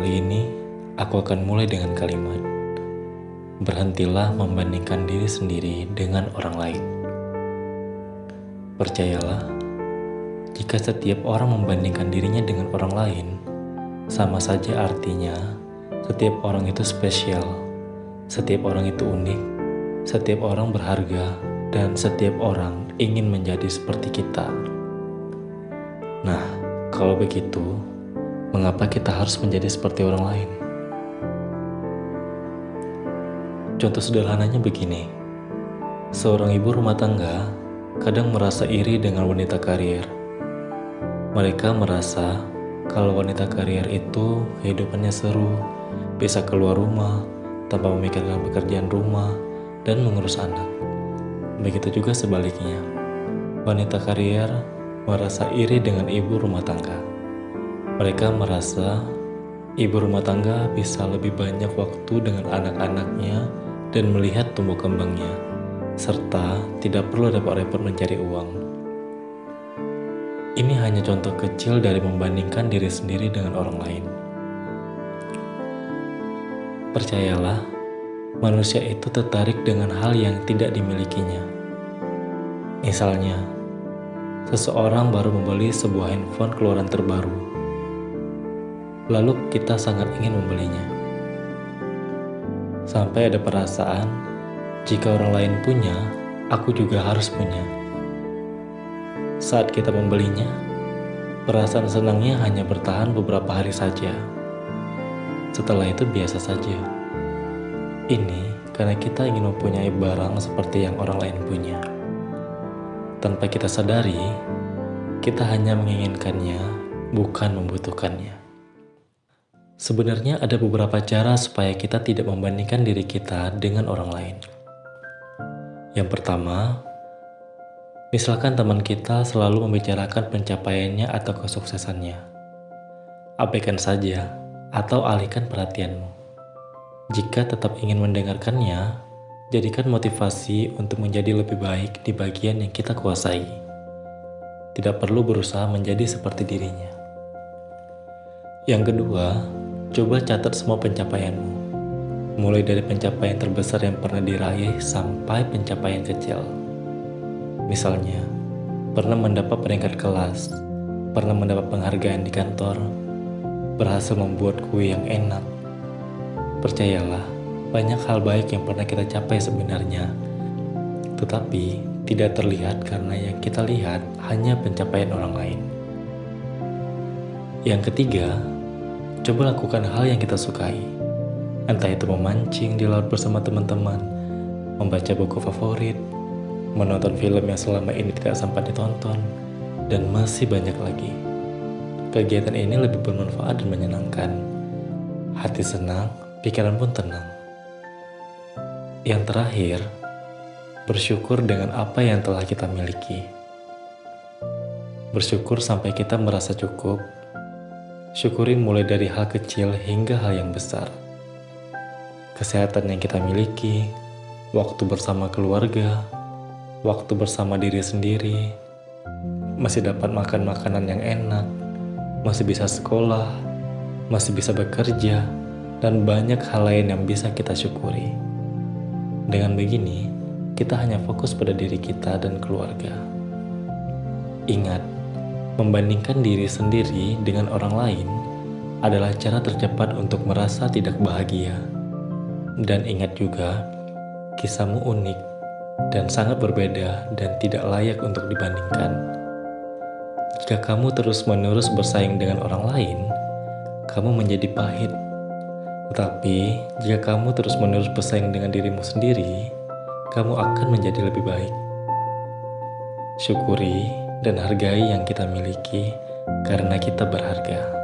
kali ini, aku akan mulai dengan kalimat, berhentilah membandingkan diri sendiri dengan orang lain. Percayalah, jika setiap orang membandingkan dirinya dengan orang lain, sama saja artinya setiap orang itu spesial, setiap orang itu unik, setiap orang berharga, dan setiap orang ingin menjadi seperti kita. Nah, kalau begitu, mengapa kita harus menjadi seperti orang lain? Contoh sederhananya begini, seorang ibu rumah tangga kadang merasa iri dengan wanita karier. Mereka merasa kalau wanita karier itu kehidupannya seru, bisa keluar rumah tanpa memikirkan pekerjaan rumah dan mengurus anak. Begitu juga sebaliknya, wanita karier merasa iri dengan ibu rumah tangga. Mereka merasa ibu rumah tangga bisa lebih banyak waktu dengan anak-anaknya dan melihat tumbuh kembangnya, serta tidak perlu repot-repot mencari uang. Ini hanya contoh kecil dari membandingkan diri sendiri dengan orang lain. Percayalah, manusia itu tertarik dengan hal yang tidak dimilikinya. Misalnya, seseorang baru membeli sebuah handphone keluaran terbaru. Lalu kita sangat ingin membelinya. Sampai ada perasaan, jika orang lain punya, aku juga harus punya. Saat kita membelinya, perasaan senangnya hanya bertahan beberapa hari saja. Setelah itu biasa saja. Ini karena kita ingin mempunyai barang seperti yang orang lain punya. Tanpa kita sadari, kita hanya menginginkannya, bukan membutuhkannya. Sebenarnya ada beberapa cara supaya kita tidak membandingkan diri kita dengan orang lain. Yang pertama, misalkan teman kita selalu membicarakan pencapaiannya atau kesuksesannya. Abaikan saja atau alihkan perhatianmu. Jika tetap ingin mendengarkannya, jadikan motivasi untuk menjadi lebih baik di bagian yang kita kuasai. Tidak perlu berusaha menjadi seperti dirinya. Yang kedua, coba catat semua pencapaianmu. Mulai dari pencapaian terbesar yang pernah diraih sampai pencapaian kecil. Misalnya, pernah mendapat peringkat kelas, pernah mendapat penghargaan di kantor, berhasil membuat kue yang enak. Percayalah, banyak hal baik yang pernah kita capai sebenarnya, tetapi tidak terlihat karena yang kita lihat hanya pencapaian orang lain. Yang ketiga, coba lakukan hal yang kita sukai. Entah itu memancing di laut bersama teman-teman, membaca buku favorit, menonton film yang selama ini tidak sempat ditonton, dan masih banyak lagi. Kegiatan ini lebih bermanfaat dan menyenangkan. Hati senang, pikiran pun tenang. Yang terakhir, bersyukur dengan apa yang telah kita miliki. Bersyukur sampai kita merasa cukup. Syukuri mulai dari hal kecil hingga hal yang besar. Kesehatan yang kita miliki, waktu bersama keluarga, waktu bersama diri sendiri, masih dapat makan makanan yang enak, masih bisa sekolah, masih bisa bekerja, dan banyak hal lain yang bisa kita syukuri. Dengan begini, kita hanya fokus pada diri kita dan keluarga. Ingat, membandingkan diri sendiri dengan orang lain adalah cara tercepat untuk merasa tidak bahagia. Dan ingat juga, kisahmu unik dan sangat berbeda dan tidak layak untuk dibandingkan. Jika kamu terus-menerus bersaing dengan orang lain, kamu menjadi pahit. Tetapi, jika kamu terus-menerus bersaing dengan dirimu sendiri, kamu akan menjadi lebih baik. Syukuri dan hargai yang kita miliki karena kita berharga.